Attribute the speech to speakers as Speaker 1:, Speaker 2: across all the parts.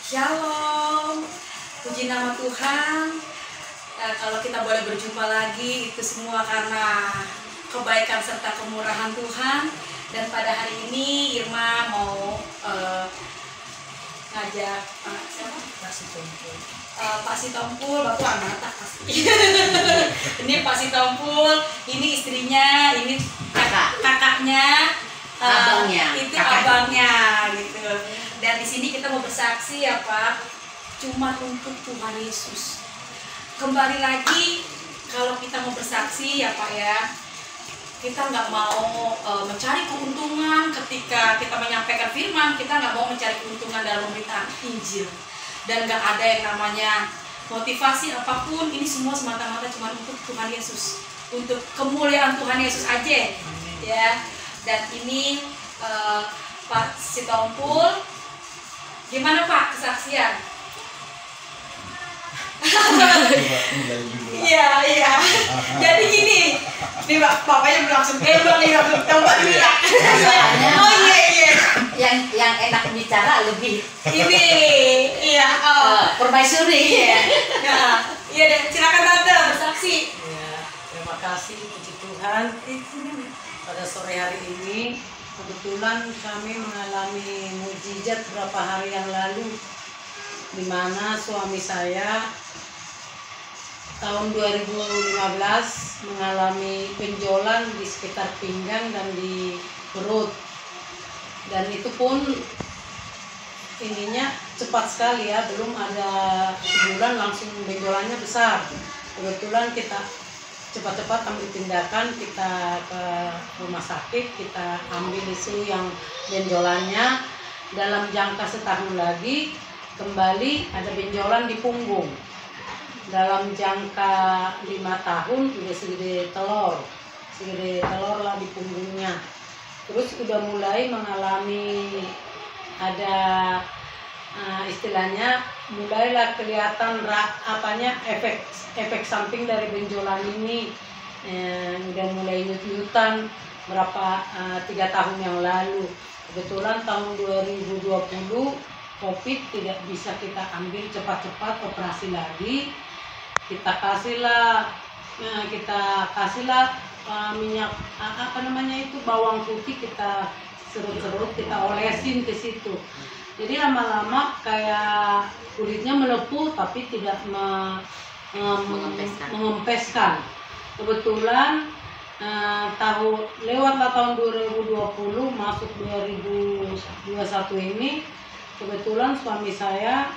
Speaker 1: Shalom, puji nama Tuhan. Kalau kita boleh berjumpa lagi, itu semua karena kebaikan serta kemurahan Tuhan. Dan pada hari ini Irma mau ngajak siapa? Pak Sitompul, Bapak anak pasti. Ini Pak Sitompul, ini istrinya, ini kakaknya, itu abangnya gitu. Dan di sini kita mau bersaksi ya Pak, cuma untuk Tuhan Yesus. Kembali lagi, kalau kita mau bersaksi ya Pak ya, kita nggak mau mencari keuntungan ketika kita menyampaikan firman. Kita nggak mau mencari keuntungan dalam pemberitaan Injil. Dan nggak ada yang namanya motivasi apapun. Ini semua semata-mata cuma untuk Tuhan Yesus, untuk kemuliaan Tuhan Yesus aja ya. Dan ini Pak Sitompul, gimana Pak kesaksian? Iya. Jadi gini, nih bapaknya langsung tembak nih, langsung tembak nih ya. Oh iya.
Speaker 2: Yang enak bicara lebih
Speaker 1: ini, iya.
Speaker 2: permaisuri.
Speaker 1: Iya deh, silakan Tante bersaksi.
Speaker 3: Ya, terima kasih puji Tuhan. Pada sore hari ini kebetulan kami mengalami mukjizat beberapa hari yang lalu, di mana suami saya tahun 2015 mengalami benjolan di sekitar pinggang dan di perut, dan itu pun ininya cepat sekali ya, belum ada sebulan langsung benjolannya besar. Kebetulan kita cepat-cepat ambil tindakan, kita ke rumah sakit, kita ambil isu yang benjolannya. Dalam jangka setahun lagi kembali ada benjolan di punggung. Dalam jangka 5 tahun udah segede telur lah di punggungnya. Terus udah mulai mengalami ada istilahnya mulailah kelihatan efek samping dari benjolan ini. Udah mulai nyut-nyutan berapa 3 tahun yang lalu. Kebetulan tahun 2020 COVID tidak bisa kita ambil cepat-cepat operasi lagi. Kita kasihlah minyak bawang putih, kita serut-serut, kita olesin ke situ. Jadi lama-lama kayak kulitnya melepuh tapi tidak mengempeskan. Kebetulan lewatlah tahun 2020 masuk 2021 ini, kebetulan suami saya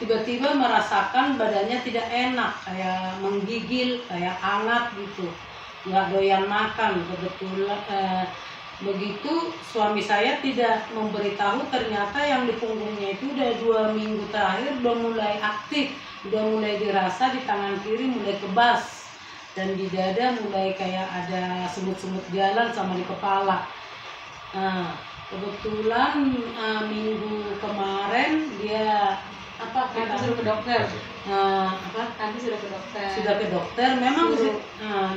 Speaker 3: tiba-tiba merasakan badannya tidak enak, kayak menggigil, kayak hangat gitu, nggak doyan makan. Kebetulan begitu suami saya tidak memberitahu, ternyata yang di punggungnya itu udah 2 minggu terakhir udah mulai aktif, udah mulai dirasa di tangan kiri mulai kebas, dan di dada mulai kayak ada semut-semut jalan sama di kepala. Kebetulan minggu kemarin dia
Speaker 1: Sudah ke dokter.
Speaker 3: Sudah ke dokter. Memang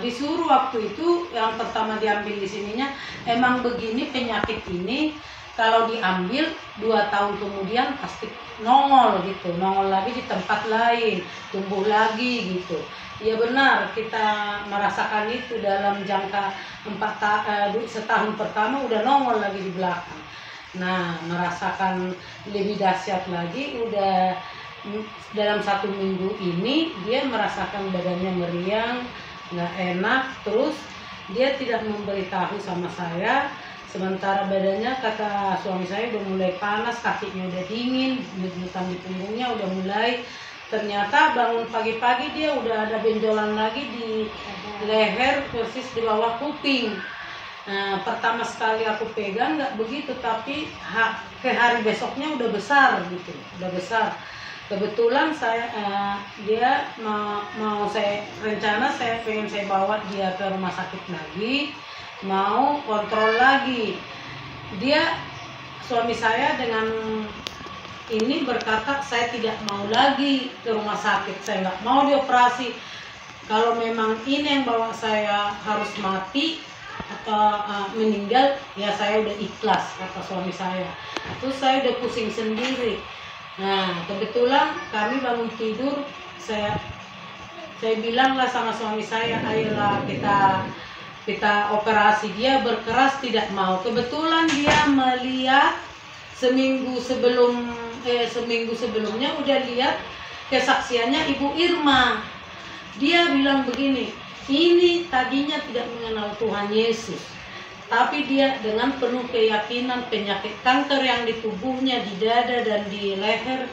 Speaker 3: disuruh waktu itu yang pertama diambil di sininya, emang begini penyakit ini kalau diambil 2 tahun kemudian pasti nongol lagi di tempat lain, tumbuh lagi gitu. Ya benar, kita merasakan itu dalam jangka setahun pertama udah nongol lagi di belakang. Nah, merasakan lebih dahsyat lagi, udah dalam 1 minggu ini dia merasakan badannya meriang, nggak enak. Terus dia tidak memberitahu sama saya, sementara badannya kata suami saya udah mulai panas, kakinya udah dingin, nyut-nyutan di punggungnya udah mulai. Ternyata bangun pagi-pagi dia udah ada benjolan lagi di leher persis di bawah kuping. Pertama sekali aku pegang nggak begitu, tapi ke hari besoknya udah besar gitu, udah besar. Kebetulan dia saya pengen saya bawa dia ke rumah sakit lagi, mau kontrol lagi. Suami saya dengan ini berkata, saya tidak mau lagi ke rumah sakit, saya nggak mau dioperasi. Kalau memang ini yang bawa saya harus mati, atau meninggal, ya saya udah ikhlas, kata suami saya. Terus saya udah pusing sendiri. Nah, kebetulan kami bangun tidur, saya bilanglah sama suami saya, ayolah kita operasi. Dia berkeras tidak mau. Kebetulan dia melihat seminggu sebelumnya udah lihat kesaksiannya Ibu Irma. Dia bilang begini, ini tadinya tidak mengenal Tuhan Yesus, tapi dia dengan penuh keyakinan penyakit kanker yang di tubuhnya, di dada dan di leher,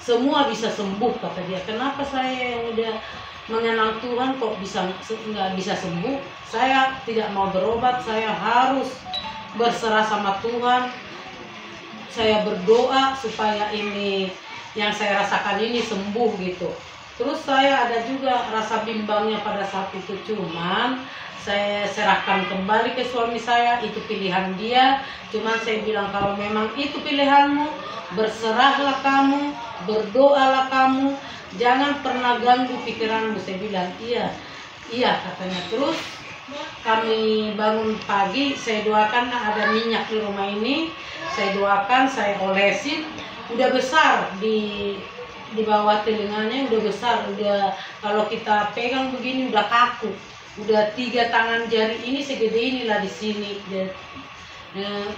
Speaker 3: semua bisa sembuh, kata dia. Kenapa saya yang udah mengenal Tuhan kok nggak bisa sembuh? Saya tidak mau berobat, saya harus berserah sama Tuhan. Saya berdoa supaya ini yang saya rasakan ini sembuh gitu. Terus saya ada juga rasa bimbangnya pada saat itu, cuman saya serahkan kembali ke suami saya, itu pilihan dia. Cuman saya bilang, kalau memang itu pilihanmu, berserahlah kamu, berdoalah kamu, jangan pernah ganggu pikiranmu. Saya bilang, iya katanya. Terus kami bangun pagi, saya doakan, ada minyak di rumah ini, saya doakan, saya olesin, udah besar di bawah telinganya, udah besar, udah kalau kita pegang begini udah kaku, udah 3 tangan jari ini segede inilah di sini.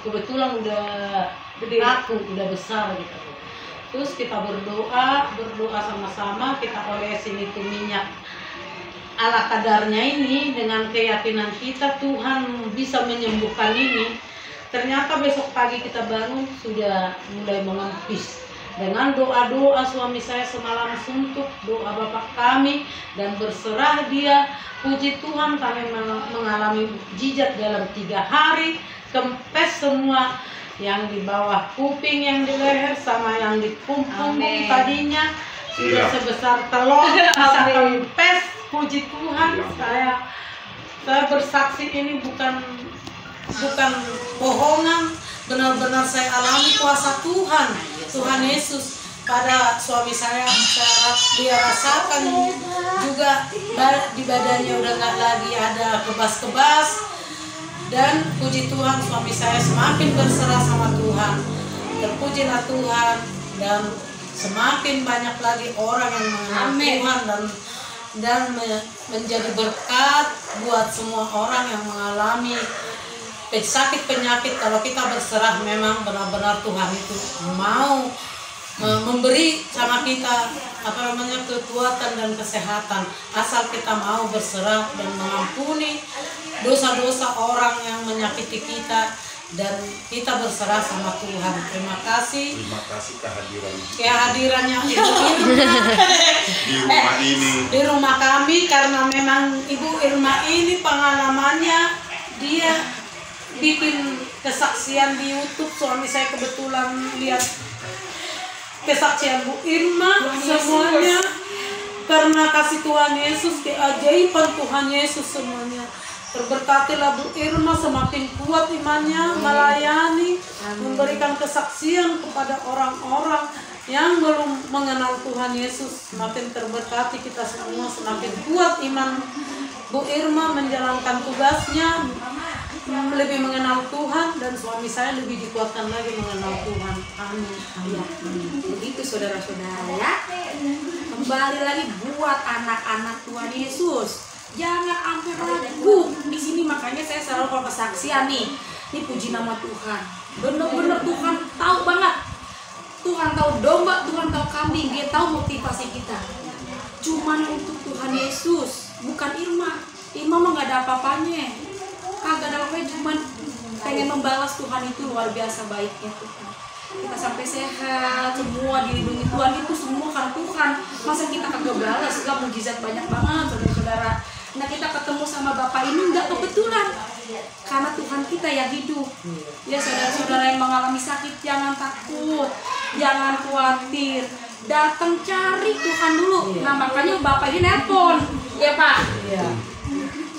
Speaker 3: Kebetulan udah kaku, udah besar gitu. Terus kita berdoa sama-sama, kita olesin itu minyak ala kadarnya ini dengan keyakinan kita Tuhan bisa menyembuhkan ini. Ternyata besok pagi kita bangun sudah mulai mengempis. Dengan doa-doa suami saya semalam suntuk, doa bapak kami, dan berserah dia, puji Tuhan kami mengalami mukjizat dalam 3 hari, kempes semua yang di bawah kuping, yang di leher, sama yang di punggung tadinya sudah sebesar telur, bisa kempes, puji Tuhan. Saya bersaksi ini bukan bohongan, benar-benar saya alami kuasa Tuhan Yesus pada suami saya. Dia rasakan juga di badannya udah nggak lagi ada kebas-kebas, dan puji Tuhan suami saya semakin berserah sama Tuhan. Terpujilah Tuhan, dan semakin banyak lagi orang yang mengenal Tuhan dan menjadi berkat buat semua orang yang mengalami sakit penyakit. Kalau kita berserah, memang benar-benar Tuhan itu mau memberi sama kita kekuatan dan kesehatan, asal kita mau berserah dan mengampuni dosa-dosa orang yang menyakiti kita, dan kita berserah sama Tuhan. Terima kasih kehadirannya Ibu Irma di rumah kami, karena memang Ibu Irma ini pengalamannya, dia bikin kesaksian di YouTube. Suami saya kebetulan lihat kesaksian Bu Irma, semuanya karena kasih Tuhan Yesus, keajaiban Tuhan Yesus semuanya. Terberkatilah Bu Irma, semakin kuat imannya, melayani, memberikan kesaksian kepada orang-orang yang belum mengenal Tuhan Yesus. Semakin terberkati kita semua, semakin kuat iman Bu Irma menjalankan tugasnya, lebih mengenal Tuhan, dan suami saya lebih dikuatkan lagi mengenal Tuhan. Amin.
Speaker 1: Begitu saudara-saudara ya. Kembali lagi buat anak-anak Tuhan Yesus, jangan sampai ragu di sini. Makanya saya selalu kalau kesaksian nih puji nama Tuhan. Bener-bener Tuhan tahu banget. Tuhan tahu domba, Tuhan tahu kambing, Dia tahu motivasi kita. Cuman untuk Tuhan Yesus, bukan Irma. Irma mah nggak ada apa-apanya. Kagak ada apa-apa, cuman pengen membalas Tuhan itu luar biasa baiknya Tuhan. Kita sampai sehat, semua dilindungi Tuhan, itu semua karena Tuhan. Masa kita kagak balas? Gak, mujizat banyak banget saudara-saudara. Nah, kita ketemu sama Bapak ini nggak kebetulan, karena Tuhan kita yang hidup. Ya saudara-saudara yang mengalami sakit, jangan takut, jangan khawatir, datang cari Tuhan dulu. Nah, makanya Bapak ini nelpon, ya Pak.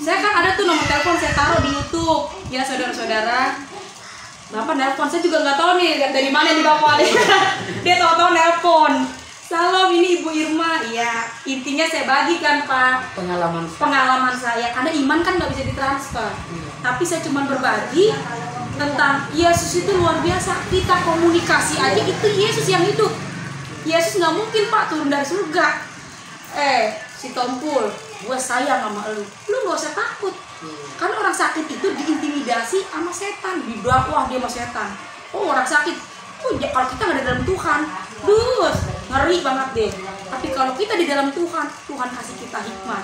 Speaker 1: Saya kan ada tuh nomor telepon, saya taruh di YouTube. Ya saudara-saudara, Bapak nelpon, saya juga nggak tahu nih dari mana nih Bapak. Dia tahu-tahu nelpon. Salam, ini Ibu Irma. Iya, intinya saya bagikan Pak pengalaman saya, karena iman kan nggak bisa ditransfer. Tapi saya cuma berbagi tentang Yesus itu luar biasa. Kita komunikasi aja, itu Yesus yang hidup. Yesus nggak mungkin Pak turun dari surga. Si Tompul, gue sayang sama lu nggak usah takut. Karena orang sakit itu diintimidasi sama setan, didakwah dia sama setan. Oh, orang sakit, kalau kita nggak ada dalam Tuhan, ngeri banget deh. Tapi kalau kita di dalam Tuhan, Tuhan kasih kita hikmat.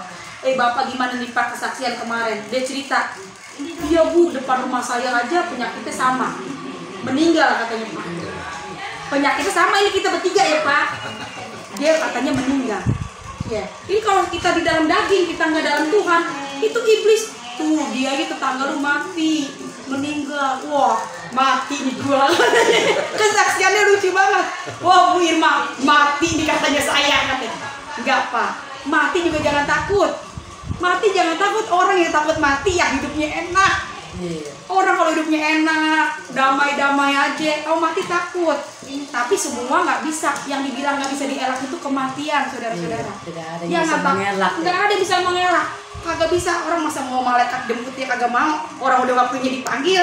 Speaker 1: Bapak gimana nih Pak kesaksian kemarin? Dia cerita, iya Bu, depan rumah saya aja penyakitnya sama, meninggal katanya Pak. Penyakitnya sama, ini kita bertiga ya Pak. Dia katanya meninggal. Ya, ini kalau kita di dalam daging, kita nggak dalam Tuhan, itu iblis tuh dia aja tetangga lu mati, meninggal. Wah, mati nih gua. Kesaksiannya lucu banget. Wah, Bu Irma mati nih katanya saya katanya. Enggak Pak, mati juga jangan takut. Mati jangan takut. Orang yang takut mati yang hidupnya enak. Orang kalau hidupnya enak, damai-damai aja, kalau mati takut. Tapi semua nggak bisa. Yang dibilang nggak bisa dielak itu kematian, saudara-saudara.
Speaker 2: Yang bisa mengelak.
Speaker 1: Nggak ada bisa mengelak. Kagak bisa. Orang masa mau malaikat jemput dia kagak mau. Orang udah waktunya dipanggil.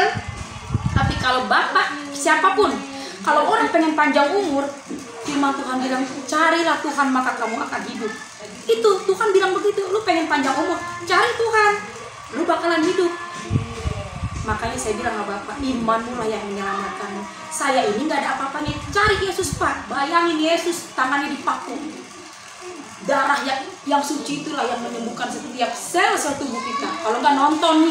Speaker 1: Tapi kalau Bapak, siapapun, kalau orang pengen panjang umur, firman Tuhan bilang, carilah Tuhan maka kamu akan hidup. Itu Tuhan bilang begitu. Lu pengen panjang umur, cari Tuhan, lu bakalan hidup. Makanya saya bilang sama Bapak, imanmu lah yang menyelamatkanmu. Saya ini nggak ada apa-apanya. Cari Yesus Pak. Bayangin Yesus tangannya dipaku. Darah yang suci itulah yang menyembuhkan setiap sel tubuh kita. Kalau nggak nonton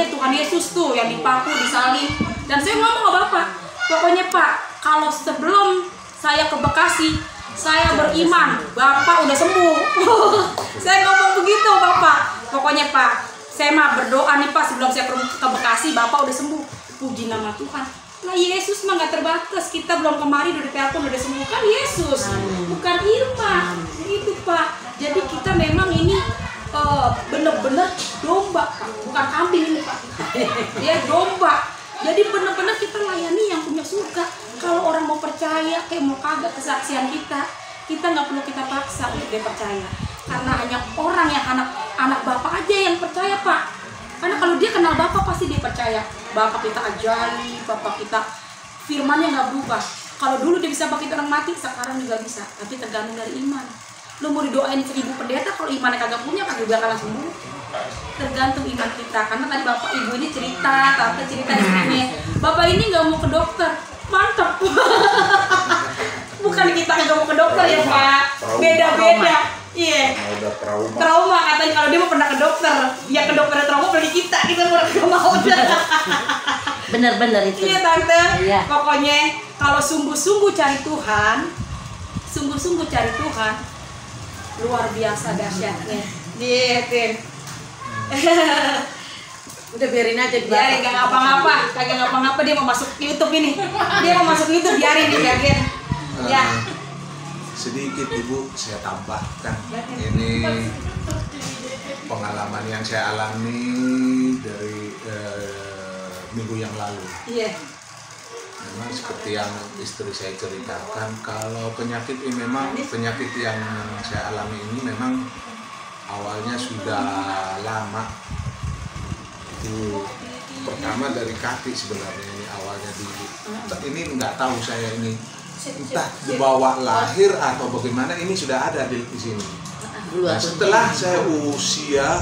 Speaker 1: Tuhan Yesus tuh yang dipaku, disalib. Dan saya ngomong sama Bapak, pokoknya Pak, kalau sebelum saya ke Bekasi, saya beriman, Bapak udah sembuh. Saya ngomong begitu Bapak. Pokoknya Pak, saya mah berdoa nih Pak sebelum saya ke Bekasi, Bapak udah sembuh. Puji nama Tuhan. Nah Yesus mah nggak terbatas. Kita belum kemari udah ditelepon udah sembuh kan Yesus, bukan Irma. Itu Pak. Jadi kita memang ini bener-bener domba Pak, bukan kambing ini Pak. Ya domba. Jadi bener-bener kita layani yang punya surga. Kalau orang mau percaya, kayak mau kagak kesaksian kita nggak perlu kita paksa untuk dia percaya. Karena hanya orang yang anak Bapak aja yang percaya Pak. Karena kalau dia kenal Bapak pasti dia percaya. Bapak kita ajali, Bapak kita firmannya nggak berubah. Kalau dulu dia bisa bangkit orang mati, sekarang juga bisa. Tapi tergantung dari iman. Lu mau didoain 1000 pendeta, kalau imannya kagak punya kan juga bakalan sembuh. Tergantung iman kita. Karena tadi Bapak Ibu ini cerita, tante cerita istrinya. Bapak ini nggak mau ke dokter, mantap. Bukan kita nggak mau ke dokter ya Pak. Beda-beda. Iya. Trauma katanya kalau dia mau pernah ke dokter. Ya ke dokter trauma bagi kita mau.
Speaker 2: Bener-bener itu.
Speaker 1: Iya tante.
Speaker 2: Iya.
Speaker 1: Pokoknya kalau sungguh-sungguh cari Tuhan, luar biasa dahsyatnya. Gitu.
Speaker 3: Udah biarin aja di
Speaker 1: Biarin kagak ngapa-ngapa dia mau masuk YouTube ini. Dia mau masuk YouTube biarin. Ya.
Speaker 4: Sedikit Ibu saya tambahkan, ini pengalaman yang saya alami dari minggu yang lalu.
Speaker 1: Iya.
Speaker 4: Memang seperti yang istri saya ceritakan, kalau penyakit ini memang penyakit yang saya alami ini memang awalnya sudah lama. Itu pertama dari kaki sebenarnya ini awalnya ini nggak tahu saya ini entah dibawa lahir atau bagaimana, ini sudah ada di sini. Nah, setelah saya usia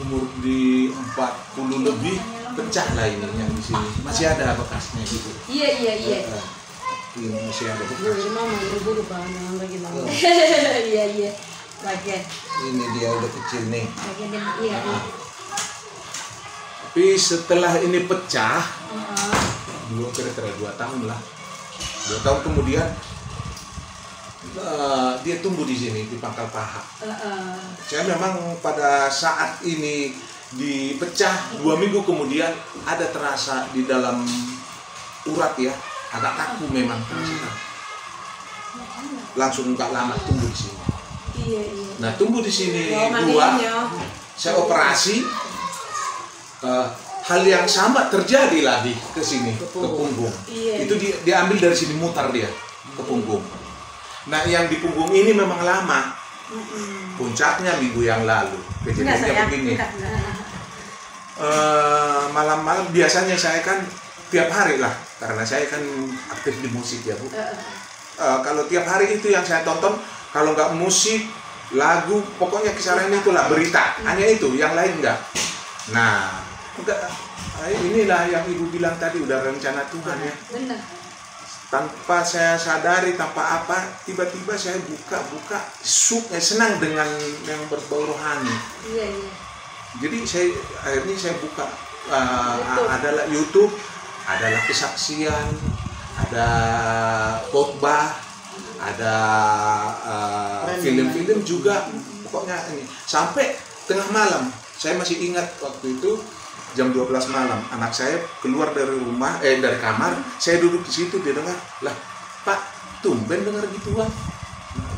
Speaker 4: umur di 40 lebih, pecah lah ini yang di sini. Masih ada bekasnya gitu.
Speaker 1: Iya.
Speaker 4: Ini masih ada bekas.
Speaker 1: Iya. Bagian.
Speaker 4: Ini dia udah kecil nih.
Speaker 1: Iya.
Speaker 4: Tapi setelah ini pecah, kira-kira 2 tahun lah. 2 tahun kemudian dia tumbuh di sini di pangkal paha. Saya memang pada saat ini dipecah 2 minggu kemudian ada terasa di dalam urat ya, agak kaku memang terasa. Langsung nggak lama tumbuh di sini.
Speaker 1: Iya.
Speaker 4: Nah tumbuh di sini 2, saya operasi. Hal yang sama terjadi lagi ke sini, ke punggung.
Speaker 1: Iya.
Speaker 4: Itu diambil dari sini, mutar dia ke punggung. Nah yang di punggung ini memang lama. Puncaknya minggu yang lalu. Kejadiannya begini. Malam-malam biasanya saya kan tiap hari lah, karena saya kan aktif di musik ya Bu. Kalau tiap hari itu yang saya tonton, kalau nggak musik, lagu, pokoknya kisaran itulah berita, hanya itu, yang lain enggak. Nah, inilah yang Ibu bilang tadi, udah rencana Tuhan ya.
Speaker 1: Benar.
Speaker 4: Tanpa saya sadari, tanpa apa, tiba-tiba saya buka, senang dengan yang berbau rohani.
Speaker 1: Iya, iya.
Speaker 4: Jadi akhirnya saya buka, adalah YouTube, adalah kesaksian, ada khotbah, ada film-film juga, pokoknya ini. Sampai tengah malam, saya masih ingat waktu itu, jam 12 malam, anak saya keluar dari rumah, dari kamar, saya duduk di situ, dia dengar, lah Pak, tumben dengar gituan.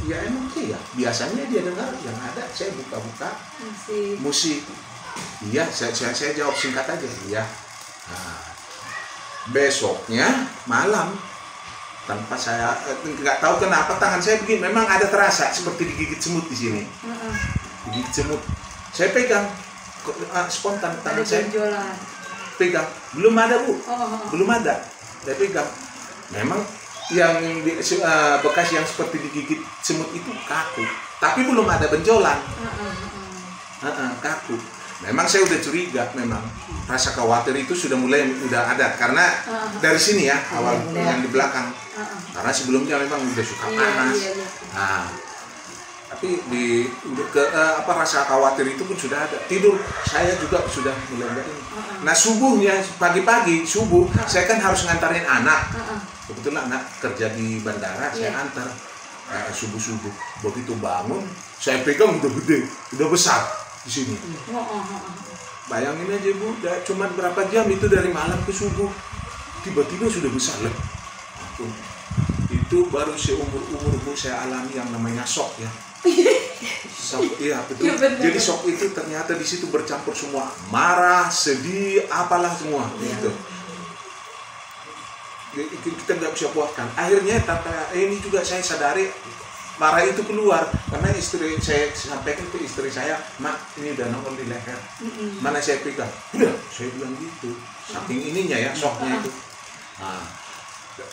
Speaker 4: Ya emang sih ya, biasanya dia dengar, yang ada saya buka-buka musik. Iya, saya jawab singkat aja, iya. Nah, besoknya malam, tanpa saya, nggak tahu kenapa tangan saya begini, memang ada terasa seperti digigit semut di sini. Digigit semut, saya pegang. Spontan tangan saya pegang, belum ada Bu, belum ada, saya pegang. Memang yang bekas yang seperti digigit semut itu kaku, tapi belum ada benjolan, kaku. Memang saya udah curiga, memang rasa khawatir itu udah ada karena dari sini ya awal yang di belakang, karena sebelumnya memang udah suka panas. Nah, tapi rasa khawatir itu pun sudah ada. Tidur saya juga sudah mulai ini. Nah subuhnya, pagi-pagi subuh saya kan harus ngantarin anak. Kebetulan anak kerja di bandara, saya antar subuh-subuh. Begitu bangun, saya pegang udah gede, udah besar di sini. Bayangin aja Bu, cuma berapa jam itu dari malam ke subuh, tiba-tiba sudah besar lah. Itu baru seumur-umur Bu saya alami yang namanya shock ya. Shock, iya betul. Ya, jadi shock itu ternyata di situ bercampur semua, marah, sedih, apalah semua gitu. Kita nggak bisa puaskan. Akhirnya ini juga saya sadari marah itu keluar karena istri saya sampaikan ke istri saya, Mak ini udah nongol di leher. Mana saya pegang? Udah, saya bilang gitu. Saking ininya ya shocknya itu. Nah,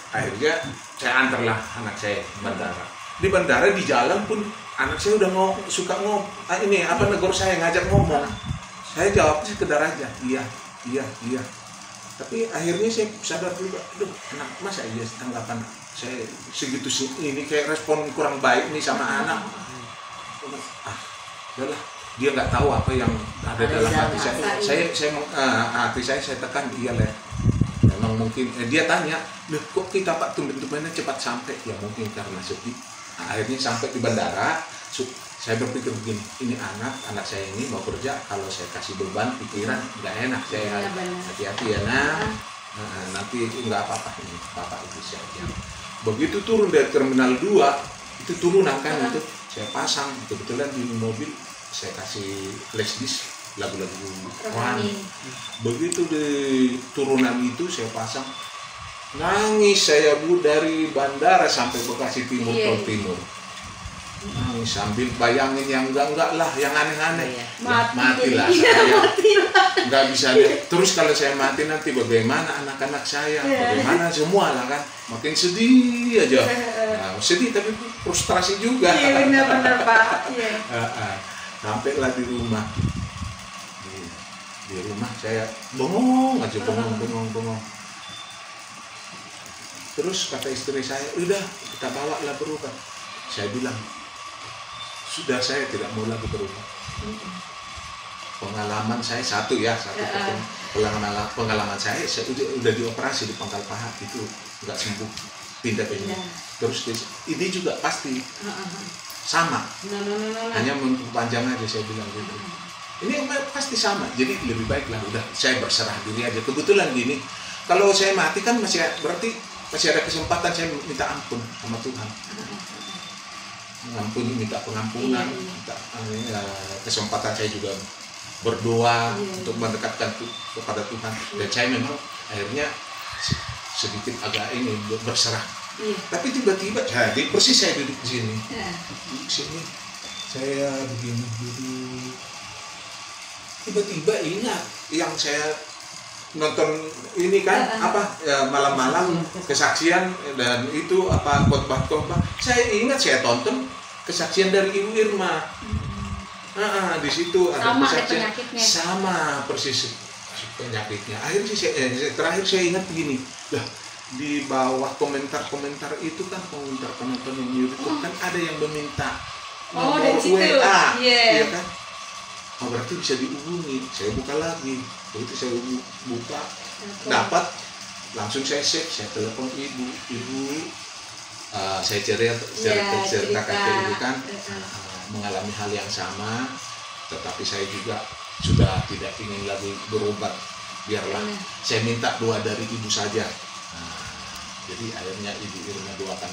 Speaker 4: akhirnya saya antarlah anak saya bandara. Di bandara di jalan pun anak saya udah suka negor saya, ngajak ngomong. Saya jawab sekedar aja, iya. Tapi akhirnya saya sadar juga, aduh, masa iya tanggapan saya segitu sih, ini kayak respon kurang baik nih sama anak. Udahlah, dia nggak tahu apa yang ada dalam hati saya. Hati saya tekan, iya lah. Memang mungkin dia tanya, loh kok kita Pak tumben-tumbennya cepat sampai? Ya mungkin karena sepi. Nah, akhirnya sampai di bandara, saya berpikir begini, ini anak saya ini mau kerja, kalau saya kasih beban pikiran nggak enak, saya hati-hati ya nanti nggak apa-apa ini, bapak itu saja. Begitu turun dari terminal 2, itu turunan kan itu, saya pasang, kebetulan di mobil saya kasih flash disk lagu-lagu rohani. Begitu di turunan itu saya pasang, nangis saya Bu dari bandara sampai Bekasi Timur Tol Timur. Nangis sambil bayangin yang enggak lah, yang aneh-aneh. Matilah saya. Nggak bisa lihat. Terus kalau saya mati nanti bagaimana anak-anak saya, bagaimana semua lah kan. Makin sedih aja. Nah, sedih tapi frustrasi juga.
Speaker 1: Iya benar-benar Pak.
Speaker 4: Sampailah di rumah. Di rumah saya bengong aja, bengong. Terus kata istri saya, udah kita bawa lah berobat. Saya bilang, sudah saya tidak mau lagi berobat. Pengalaman saya pengalaman saya udah dioperasi di pangkal paha itu nggak sembuh, pindah ke ini. Terus ini juga pasti sama, hanya memperpanjang aja, saya bilang gitu. Ini pasti sama, jadi lebih baik lah udah saya berserah diri aja. Kebetulan gini, kalau saya mati kan masih ada kesempatan saya minta ampun sama Tuhan. Minta pengampunan, minta kesempatan saya juga berdoa untuk mendekatkan kepada Tuhan. Dan saya memang akhirnya sedikit agak ini berserah
Speaker 1: Iya.
Speaker 4: Tapi tiba-tiba jadi persis saya duduk di sini.
Speaker 1: Nah.
Speaker 4: Di sini saya begini duduk. Tiba-tiba ingat yang saya nonton ini kan malam-malam kesaksian dan itu khotbah. Saya ingat saya tonton kesaksian dari Ibu Irma. Di situ ada
Speaker 1: Sama
Speaker 4: kesaksian
Speaker 1: penyakitnya.
Speaker 4: sama persis penyakitnya. Akhirnya terakhir saya ingat begini. Lah, di bawah komentar-komentar itu kan komentar yang YouTube kan ada yang meminta
Speaker 1: dari situ.
Speaker 4: WA,
Speaker 1: Iya.
Speaker 4: iya kan? Oh, berarti bisa dihubungi. Saya buka lagi. Begitu saya buka, dapat langsung saya save, saya telepon ibu, saya ceritakan ke ibu kan mengalami hal yang sama, tetapi saya juga sudah tidak ingin lagi berobat, biarlah saya minta doa dari ibu saja. Jadi akhirnya Ibu Irma doakan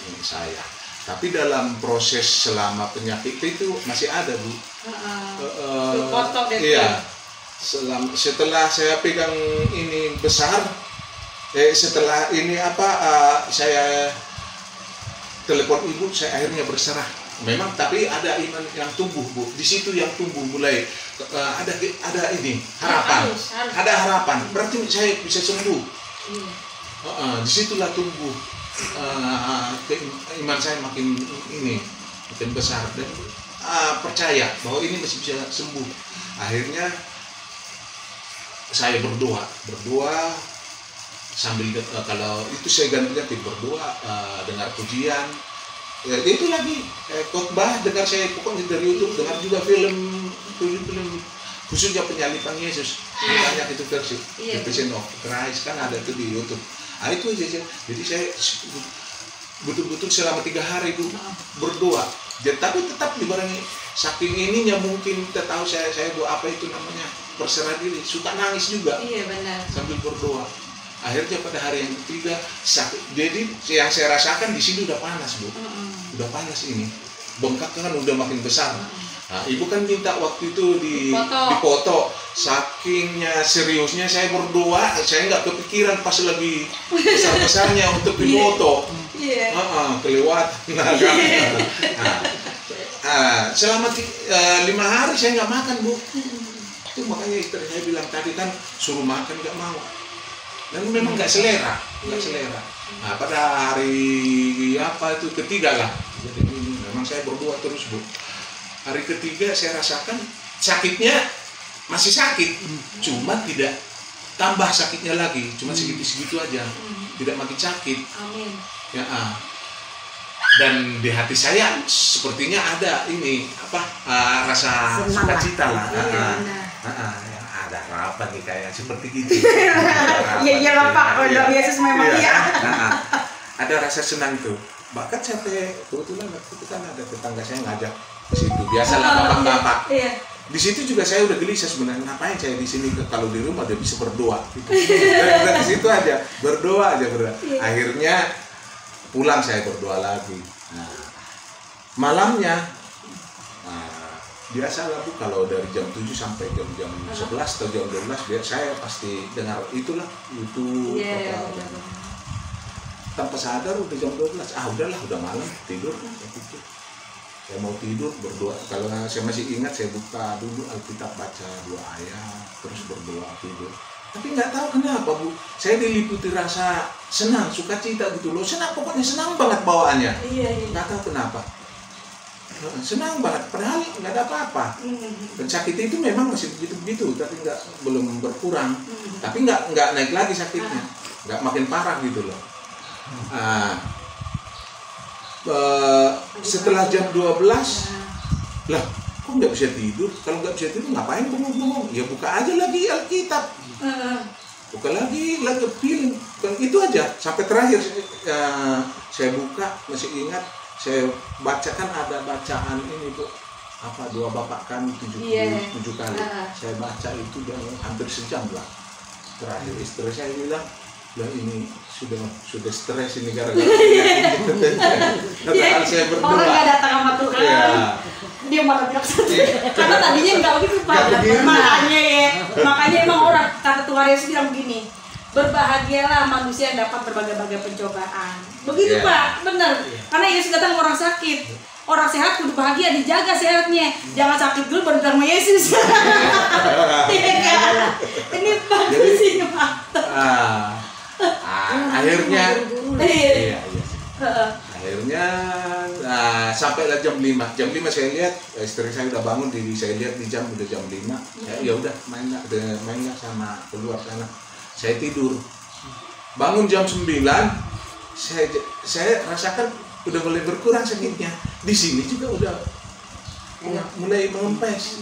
Speaker 4: ini saya. Tapi dalam proses selama penyakit itu masih ada, Bu.
Speaker 1: Foto deh.
Speaker 4: Iya. Setelah saya pegang ini besar, setelah ini saya telepon ibu, saya akhirnya berserah. Memang tapi ada iman yang tumbuh, Bu. Di situ yang tumbuh mulai ada ini harapan.
Speaker 1: Harus.
Speaker 4: Ada harapan. Berarti saya bisa sembuh.
Speaker 1: Iya.
Speaker 4: Disitulah tumbuh iman saya makin besar dan percaya bahwa ini masih bisa sembuh. Akhirnya saya berdoa sambil kalau itu saya ganti berdoa, dengar pujian, itu lagi khotbah, dengar saya pokoknya dari YouTube, dengar juga film khususnya penyaliban Yesus, banyak itu versi The Passion of Christ kan ada itu di YouTube. Itu aja. Jadi saya betul-betul selama 3 hari Bu berdoa. Tapi tetap dibarengi saking ininya mungkin kita tahu saya doa apa itu namanya berserah diri, suka nangis juga.
Speaker 1: Iya benar.
Speaker 4: Sambil berdoa. Akhirnya pada hari yang ketiga sakit. Jadi yang saya rasakan di sini udah panas, Bu. Udah panas ini. Bengkak kan udah makin besar. Nah, ibu kan minta waktu itu dipoto. Sakingnya seriusnya saya berdoa, saya nggak kepikiran pas lagi besar-besarnya untuk dipoto. Kelewatan. Selama 5 hari saya nggak makan, Bu. Itu makanya istri saya bilang tadi kan suruh makan nggak mau. Dan memang nggak selera. Nah, pada hari itu ketiga lah. Jadi memang saya berdoa terus, Bu. Hari ketiga saya rasakan sakitnya masih sakit, cuma tidak tambah sakitnya lagi, cuma segitu aja, tidak makin sakit.
Speaker 1: Amin.
Speaker 4: Ya, dan di hati saya sepertinya ada ini rasa sukacita lah. Ada harapan nih kayak seperti gitu.
Speaker 1: Iya Pak, kalau Yesus memang iya.
Speaker 4: Ada rasa senang tuh. Bahkan sampai kebetulan waktu itu kan ada tetangga saya ngajak ke situ. Biasalah bapak-bapak.
Speaker 1: Iya.
Speaker 4: Di situ juga saya udah gelisah sebenarnya, ngapain saya di sini kalau di rumah udah bisa berdoa gitu. Di situ aja berdoa. Iya. Akhirnya pulang saya berdoa lagi. Nah, malamnya biasalah Bu kalau dari jam 7 sampai jam 11 atau jam 12 biar saya pasti dengar itulah YouTube. Tanpa sadar udah jam 12, udahlah udah malam tidur. Saya mau tidur berdoa, kalau saya masih ingat saya buka dulu Alkitab, baca 2 ayat terus berdoa tidur. Tapi nggak tahu kenapa Bu, saya diliputi rasa senang, sukacita gitu loh, pokoknya senang banget bawaannya.
Speaker 1: Iya.
Speaker 4: Nggak tahu kenapa, senang banget, padahal nggak ada apa-apa. Dan sakit itu memang masih begitu-begitu, tapi belum berkurang. Tapi nggak naik lagi sakitnya, nggak makin parah gitu loh. Setelah jam 12 lah kok nggak bisa tidur, kalau nggak bisa tidur ngapain bengong-bengong, ya buka aja lagi Alkitab, buka lagi film, itu aja sampai terakhir. Saya buka, masih ingat saya bacakan ada bacaan ini Bu, 2 Bapak kami 7 kali. Saya baca itu dan hampir sejam lah. Terakhir istri saya bilang, ini sudah stres ini gara-gara padahal saya berdoa.
Speaker 1: Orang nggak datang sama Tuhan, dia malah bilang karena tadinya nggak begitu Pak. Makanya emang orang kata Tuhan Yesus bilang begini, berbahagialah manusia yang dapat berbagai-bagai pencobaan. Begitu Pak, benar. Karena Yesus datang sama orang sakit. Orang sehat kudu bahagia, dijaga sehatnya. Jangan sakit dulu baru datang sama Yesus. Iya kan? Ini bagus sih Pak.
Speaker 4: Akhirnya iya. Akhirnya sampailah jam 5. Jam 5 saya lihat istri saya udah bangun, saya lihat di jam udah jam 5. Ya udah mainlah sama keluar sana. Saya tidur. Bangun jam 9. Saya rasakan udah mulai berkurang sakitnya. Di sini juga udah mulai mengempes.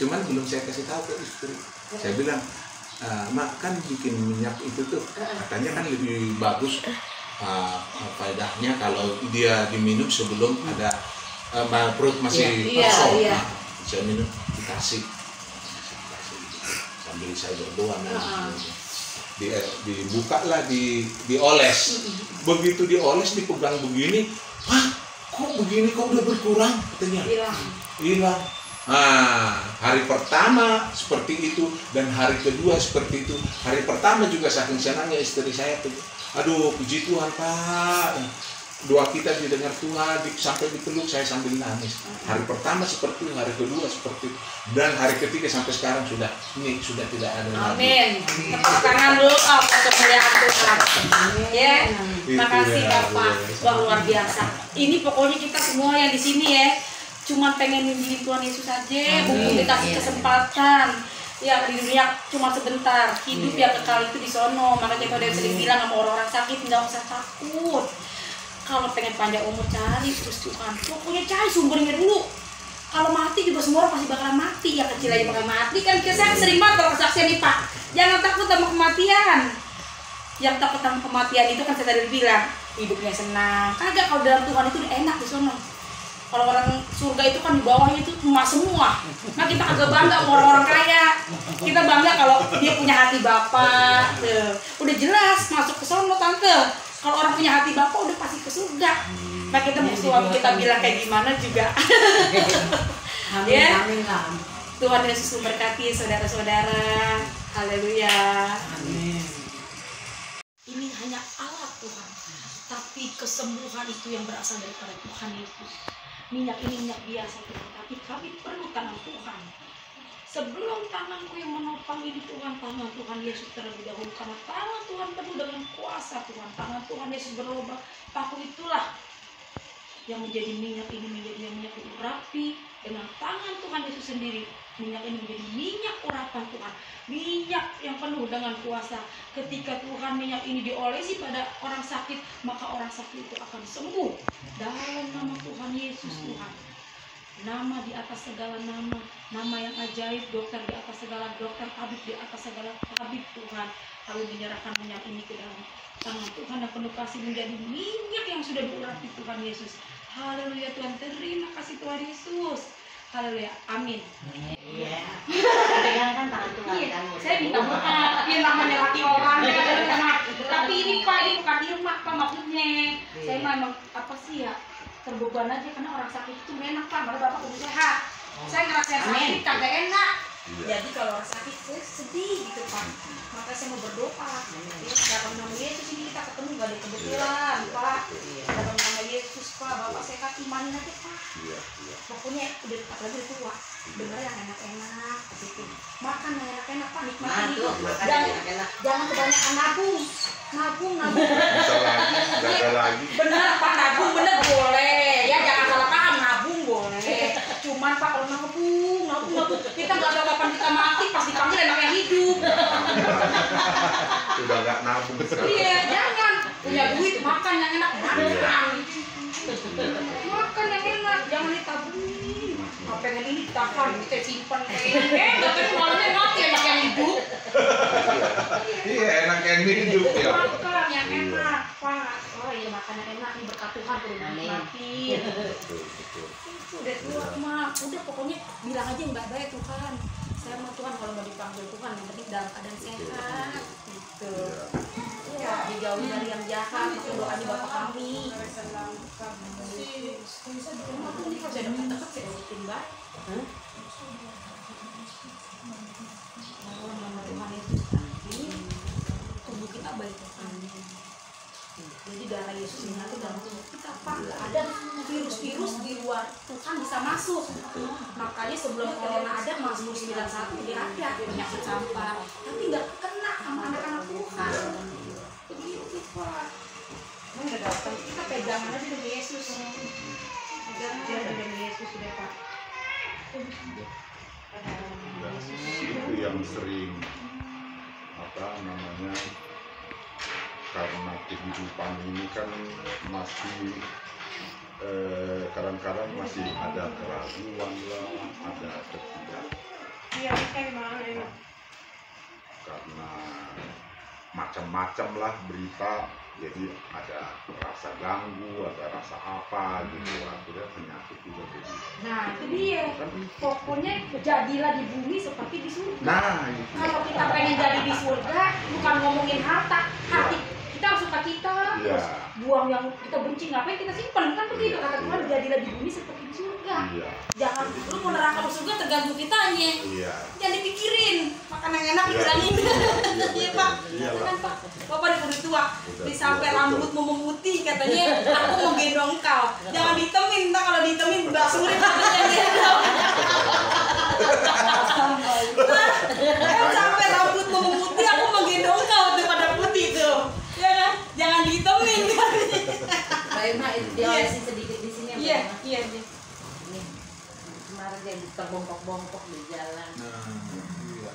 Speaker 4: Cuman belum saya kasih tahu ke istri. Saya bilang, Mak, kan bikin minyak itu tuh katanya kan lebih bagus faedahnya kalau dia diminum sebelum ada perut masih kosong. Saya minum dikasih sambil saya berdoa. Dibuka lah, dioles. Begitu dioles dipegang begini, wah kok begini, kok udah berkurang katanya. Hilang. Hari pertama seperti itu dan hari kedua seperti itu. Hari pertama juga saking senangnya istri saya tuh, aduh puji Tuhan Pak, doa kita didengar Tuhan, sampai dipeluk saya sambil nangis. Hari pertama seperti itu, hari kedua seperti itu, dan hari ketiga sampai sekarang sudah tidak ada lagi.
Speaker 1: Amin. Tepuk tangan dulu untuk kemuliaan Tuhan. Ya, makasih Bapak, wah luar biasa. Ini pokoknya kita semua yang di sini ya, cuma pengen nunjukin Tuhan Yesus aja, bukan dikasih kesempatan. Ya di dunia cuma sebentar, hidup yang kekal itu di sono. Makanya kalau dia sering bilang sama orang-orang sakit, nggak usah takut. Kalau pengen panjang umur cari terus Tuhan, pokoknya cari sumbernya dulu. Kalau mati juga semua orang pasti bakalan mati, ya kecil aja bakal mati kan. Saya sering banget kalau kesaksian nih Pak, jangan takut sama kematian. Yang takut sama kematian itu kan saya tadi bilang hidupnya senang. Kagak, kalau dalam Tuhan itu udah enak di sono. Kalau orang surga itu kan di bawahnya itu emas semua. Nah kita agak bangga sama orang-orang kaya. Kita bangga kalau dia punya hati Bapa. Udah jelas masuk ke sono tante. Kalau orang punya hati Bapa udah pasti ke surga. Nah kita mau suami kita bilang kayak gimana juga. Ya. Tuhan Yesus memberkati saudara-saudara. Haleluya.
Speaker 3: Amin.
Speaker 1: Ini hanya alat Tuhan. Tapi kesembuhan itu yang berasal daripada Tuhan Yesus. Minyak ini minyak biasa Tuhan, tapi kami perlu tangan Tuhan. Sebelum tanganku yang menopang ini Tuhan, tangan Tuhan Yesus terlebih dahulu. Karena tangan Tuhan penuh dengan kuasa Tuhan. Tangan Tuhan Yesus berlobak paku itulah yang menjadi minyak ini menjadi minyak itu rapi dengan tangan Tuhan Yesus sendiri. Minyak ini menjadi minyak urapan Tuhan, minyak yang penuh dengan kuasa. Ketika Tuhan minyak ini diolesi pada orang sakit, maka orang sakit itu akan sembuh dalam nama Tuhan Yesus Tuhan. Nama di atas segala nama, nama yang ajaib, dokter di atas segala dokter, tabib di atas segala tabib Tuhan. Kami menyerahkan minyak ini ke dalam tangan Tuhan dan penuh kasih menjadi minyak yang sudah diurapi Tuhan Yesus. Haleluya Tuhan, terima kasih Tuhan Yesus. Haleluya, amin.
Speaker 2: Iya. Pegangkan tangan Tuhan.
Speaker 1: Iya, saya minta maaf. Yang namanya laki orang, tapi ini Pak, ini bukan ilmu Pak maksudnya. Saya memang apa sih ya, terbeban aja karena orang sakit itu enak Pak, malah Bapak udah sehat. Saya ngerasain sakit kagak enak. Jadi kalau orang sakit saya sedih gitu Pak. Maka saya mau berdoa. Ya, dalam nama Yesus ini kita ketemu gak ada kebetulan Pak. Dalam nama Yesus Pak, Bapak sehat, imanin aja Pak. Pokoknya udah apalagi udah tua, dengar yang enak-enak gitu. Makan yang enak-enak Pak, nikmatin itu. Jangan kebanyakan nabung.
Speaker 4: Bisa lagi.
Speaker 1: Bener Pak, nabung bener boleh. Ya jangan salah paham, nabung boleh. Cuman Pak kalau nabung, kita nggak tahu kapan kita mati, pas dipanggil enak yang hidup.
Speaker 4: Udah nggak nabung.
Speaker 1: Iya, jangan punya duit makan yang enak, makan yang enak, jangan ditabung. Pengen ini ditahan, kita simpan tapi malamnya mati enak yang hidup.
Speaker 4: Iya, enak yang hidup ya.
Speaker 1: Makan yang enak Pak. Oh iya, makan yang enak ini berkat Tuhan udah nikmatin. Udah tua Mak, udah pokoknya bilang aja yang baik-baik Tuhan. Saya sama Tuhan kalau mau dipanggil Tuhan yang penting dalam keadaan sehat gitu. Ya, dijauhi dari yang jahat, itu doanya Bapak kami. Ini kalau saya dekat-dekat saya urutin baik. Nama Tuhan Yesus nanti. itu. Jadi darah Yesus menyatu dalam tubuh kita, Pak. Nggak ada virus-virus di luar Tuhan bisa masuk. Makanya sebelum corona ada, Mazmur 91 dia ada penyakit sampah, tapi nggak kena sama anak-anak Tuhan. Begitu, Pak.
Speaker 3: Udah datang.
Speaker 1: Kita pegangan aja dengan Yesus. Pegangan aja dengan Yesus sudah, Pak.
Speaker 5: Itu yang sering karena kehidupan ini kan masih kadang-kadang masih ada keraguan lah, ada
Speaker 3: Iya, kayak mana ya?
Speaker 5: karena macam-macam lah berita, jadi ada rasa ganggu, ada rasa apa gitu, akhirnya penyakit juga jadi.
Speaker 1: Nah, itu dia. Pokoknya jadilah di bumi seperti di surga.
Speaker 5: Nah, itu.
Speaker 1: Kalau kita pengen jadi di surga, bukan ngomongin harta, hati kita, suka kita,
Speaker 5: Iya.
Speaker 1: terus buang yang kita benci, ngapain kita simpan, kan begitu kata Tuhan,
Speaker 5: Iya.
Speaker 1: jadilah di bumi seperti di surga.
Speaker 5: Iya.
Speaker 1: Jangan lu mau neraka ke surga tergantung kitanya.
Speaker 5: Iya.
Speaker 1: Jangan dipikirin, makan yang enak
Speaker 5: Iya.
Speaker 1: dibilangin. Iya, Pak.
Speaker 5: Iya,
Speaker 1: Kan, Pak. Bapak udah tua,
Speaker 5: Udah
Speaker 1: disampai
Speaker 5: tua,
Speaker 1: rambutmu memutih katanya, aku mau gendong kau. Jangan ditemin, entah kalau ditemin basurin katanya gendong. Kan sampai rambutmu memutih, aku mau gendong kau tuh pada putih tuh. Ya kan? Jangan ditemin katanya.
Speaker 2: Mbak Irma itu diolesin sedikit di sini.
Speaker 1: Iya, iya.
Speaker 2: Ini kemarin dia terbongkok-bongkok di jalan.
Speaker 4: Iya.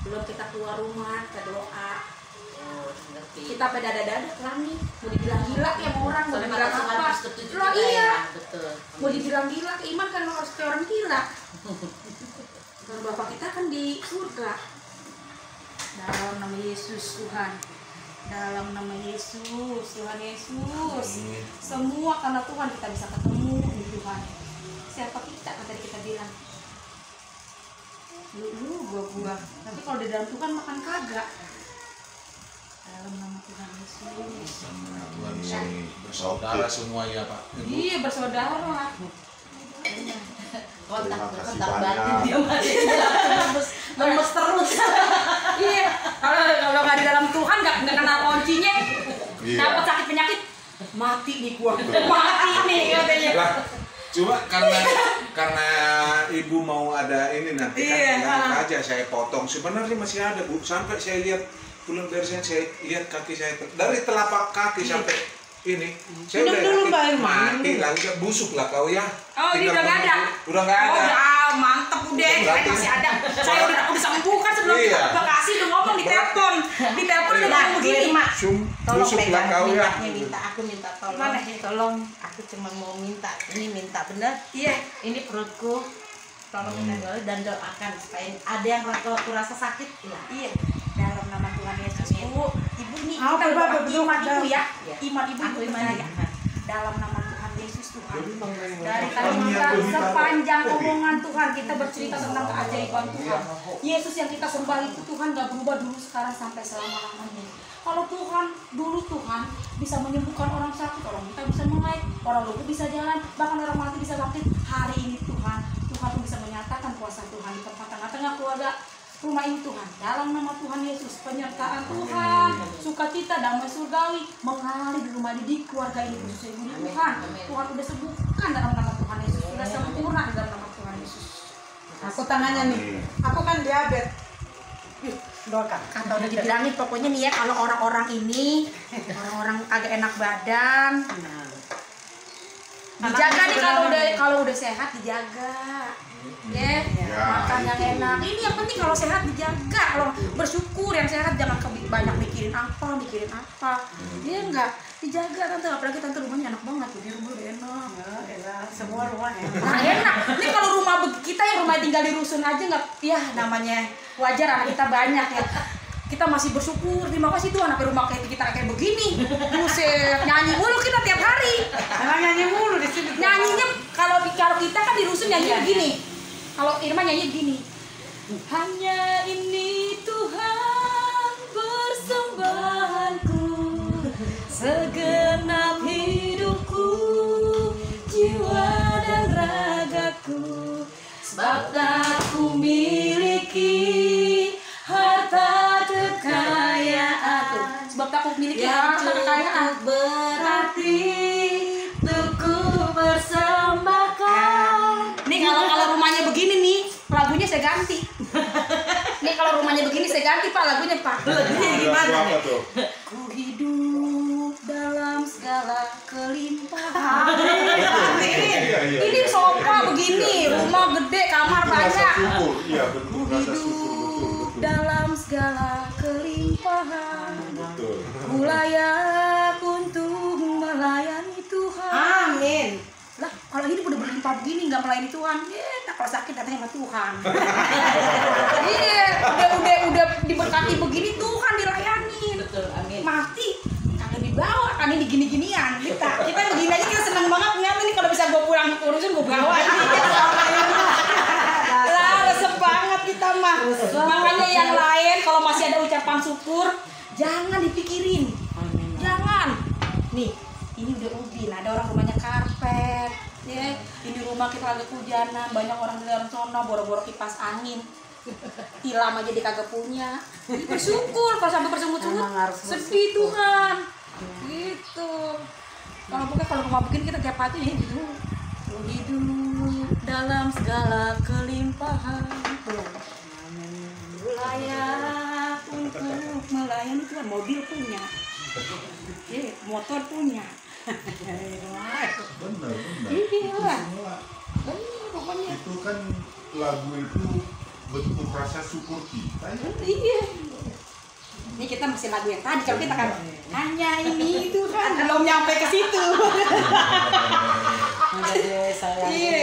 Speaker 1: Belum kita keluar rumah, kita doa.
Speaker 2: Oh, ngerti.
Speaker 1: Kita dada-dada ke langit. Mau dibilang gila ya sama orang, mau
Speaker 2: Soalnya
Speaker 1: dibilang
Speaker 2: kata Tuhan
Speaker 1: apa?
Speaker 2: harus setuju
Speaker 1: Lah
Speaker 2: juga
Speaker 1: iya.
Speaker 2: ya, betul.
Speaker 1: Mau dibilang gila, iman kan harus kayak orang gila. Dan Bapak kita kan di surga. Dalam nama Yesus Tuhan. Dalam nama Yesus, Tuhan Yesus. Semua karena Tuhan kita bisa ketemu di Tuhan. Siapa kita kan tadi kita bilang. Lu gua. Tapi kalau di dalam Tuhan makan kagak. Dalam nama Tuhan Yesus.
Speaker 4: Tuhan di sini bersaudara semua ya Pak. Ibu.
Speaker 1: Iya bersaudara.
Speaker 2: Kontak
Speaker 5: Terima kasih
Speaker 2: kontak
Speaker 5: banyak.
Speaker 2: batin dia masih lemes terus.
Speaker 1: Iya, kalau nggak di dalam Tuhan nggak kena kuncinya,
Speaker 5: Iya.
Speaker 1: dapat sakit penyakit, mati di gua, mati nih katanya.
Speaker 4: Lah, cuma karena ibu mau ada ini nanti kan
Speaker 1: Iya,
Speaker 4: bilang aja saya potong. Sebenarnya masih ada Bu, sampai saya lihat pulang dari sana saya lihat kaki saya dari telapak kaki sampai ini. Saya
Speaker 3: Minum
Speaker 4: udah
Speaker 3: dulu,
Speaker 4: yakin
Speaker 3: Mbak Irma,
Speaker 4: mati lah, udah busuk lah kau ya.
Speaker 1: Oh, ini udah
Speaker 4: Tinggal
Speaker 1: nggak ada.
Speaker 4: menunggu. Udah nggak ada.
Speaker 1: Oh, udah mantep udah, saya
Speaker 4: Berarti-
Speaker 1: masih ada. Saya udah sembuhkan sebelum
Speaker 4: Iya.
Speaker 1: Bekasi udah ngomong di telepon udah ngomong begini.
Speaker 5: Sum,
Speaker 2: Tolong
Speaker 5: busuk lah
Speaker 2: pegang
Speaker 5: kau ya.
Speaker 2: minyaknya, aku minta tolong.
Speaker 1: Mana?
Speaker 2: Tolong, aku cuma mau minta, ini minta bener.
Speaker 1: Iya.
Speaker 2: Ini perutku, tolong minta doa dan doakan supaya ada yang aku rasa sakit,
Speaker 1: Iya. Dalam nama Tuhan Yesus, Bu. Ibu nih
Speaker 3: Apa,
Speaker 1: kita
Speaker 3: Bapak?
Speaker 1: doa iman ibu ya.
Speaker 2: Iya.
Speaker 1: Iman ibu
Speaker 2: Aku
Speaker 1: ibu
Speaker 2: iman.
Speaker 1: percaya. Dalam nama Tuhan Yesus Tuhan. Dari tadi
Speaker 5: Kami
Speaker 1: kita
Speaker 5: yang berbicara.
Speaker 1: sepanjang omongan Tuhan kita bercerita tentang keajaiban Tuhan. Yesus yang kita sembah itu Tuhan gak berubah dulu sekarang sampai selama-lamanya. Kalau Tuhan dulu Tuhan bisa menyembuhkan orang sakit, orang kita bisa melek, orang lumpuh bisa jalan, bahkan orang mati bisa bangkit. Hari ini Tuhan pun bisa menyatakan kuasa Tuhan di tempat tengah-tengah keluarga rumah ini Tuhan. Dalam nama Tuhan Yesus, penyertaan Tuhan, sukacita, damai surgawi mengalir di rumah di keluarga ini khususnya ibu ini Tuhan. Tuhan udah sembuhkan dalam nama Tuhan Yesus, sudah sempurna di dalam nama Tuhan Yesus.
Speaker 3: Aku tangannya nih. Aku kan diabetes. Doakan.
Speaker 1: Kata udah dibilangin pokoknya nih ya, kalau orang-orang ini orang-orang agak enak badan, dijaga nih kalau udah sehat dijaga. Ya, makan yang enak. Ini yang penting kalau sehat dijaga. Kalau bersyukur yang sehat jangan banyak mikirin apa. Iya enggak? Dijaga tante, apalagi tante rumahnya enak banget tuh. Di rumah udah enak.
Speaker 3: Ya, semua rumah enak.
Speaker 1: Nah, enak. Ini kalau rumah kita yang rumah tinggal di rusun aja nggak, ya namanya wajar anak kita banyak ya. Kita masih bersyukur, terima kasih Tuhan sampai rumah kita kayak begini. Buset, nyanyi mulu kita tiap hari.
Speaker 3: Emang nyanyi mulu di sini.
Speaker 1: Nyanyinya kalau kita kan di rusun nyanyi begini. Kalau Irma nyanyi begini. Hanya ini Tuhan persembahanku, segenap hidupku, jiwa dan ragaku, sebab tak ku miliki harta aku miliki
Speaker 2: Ya,
Speaker 1: hancur.
Speaker 2: kekayaan berarti tuku persembahkan.
Speaker 1: Nih kalau rumahnya begini nih, lagunya saya ganti. Nih kalau rumahnya begini saya ganti Pak lagunya Pak.
Speaker 2: Lagunya gimana
Speaker 5: Apa
Speaker 2: nih?
Speaker 5: tuh?
Speaker 1: Ku hidup dalam segala kelimpahan.
Speaker 5: Iya, iya,
Speaker 1: Ini
Speaker 5: iya.
Speaker 1: sofa begini, rumah gede, kamar
Speaker 5: Itu rasa
Speaker 1: banyak.
Speaker 5: syukur, iya betul,
Speaker 1: Ku
Speaker 5: rasa syukur,
Speaker 1: hidup
Speaker 5: betul.
Speaker 1: dalam segala kelimpahan.
Speaker 5: Betul.
Speaker 1: Ku layak untuk melayani Tuhan.
Speaker 2: Amin.
Speaker 1: Lah, kalau ini udah berlimpah begini nggak melayani Tuhan, nah kalau sakit datangnya sama Tuhan. Iya, udah diberkati begini Tuhan dilayani.
Speaker 2: Betul, amin.
Speaker 1: Mati kagak dibawa kan ini gini-ginian kita begini aja kita seneng banget ngeliat nih kalau bisa gue pulang urusin gue bawa lah resep banget kita mah. Makanya yang lain kalau masih ada ucapan syukur jangan dipikirin, jangan nih ini udah ubin ada orang rumahnya karpet ya ini rumah kita lagi hujanan banyak orang di dalam sono boro-boro kipas angin tilam aja dia kagak punya. Ini bersyukur kalau sampai bersungut-sungut
Speaker 2: Emang harus
Speaker 1: sedih Tuhan gitu. Kalau rumah begini kita tiap hari nih gitu hidup dalam segala kelimpahan layak untuk melayani Tuhan. Mobil punya motor punya
Speaker 5: Benar.
Speaker 1: iya
Speaker 5: Semua
Speaker 1: bener pokoknya
Speaker 5: itu kan lagu itu bentuk rasa syukur kita ya.
Speaker 1: iya. Ini kita masih lagu yang tadi, kalau kita kan hanya ini itu kan belum nyampe ke situ.
Speaker 2: Udah deh sayang.
Speaker 1: Iya.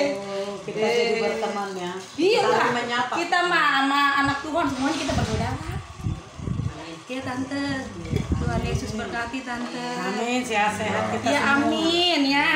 Speaker 2: Kita jadi berteman ya.
Speaker 1: Iya
Speaker 2: Saling
Speaker 1: lah.
Speaker 2: menyapa.
Speaker 1: Kita mah sama anak Tuhan semuanya kita bersaudara. Ya tante, Tuhan Yesus berkati tante.
Speaker 2: Amin, sehat-sehat kita
Speaker 1: Ya
Speaker 2: semua.
Speaker 1: amin ya.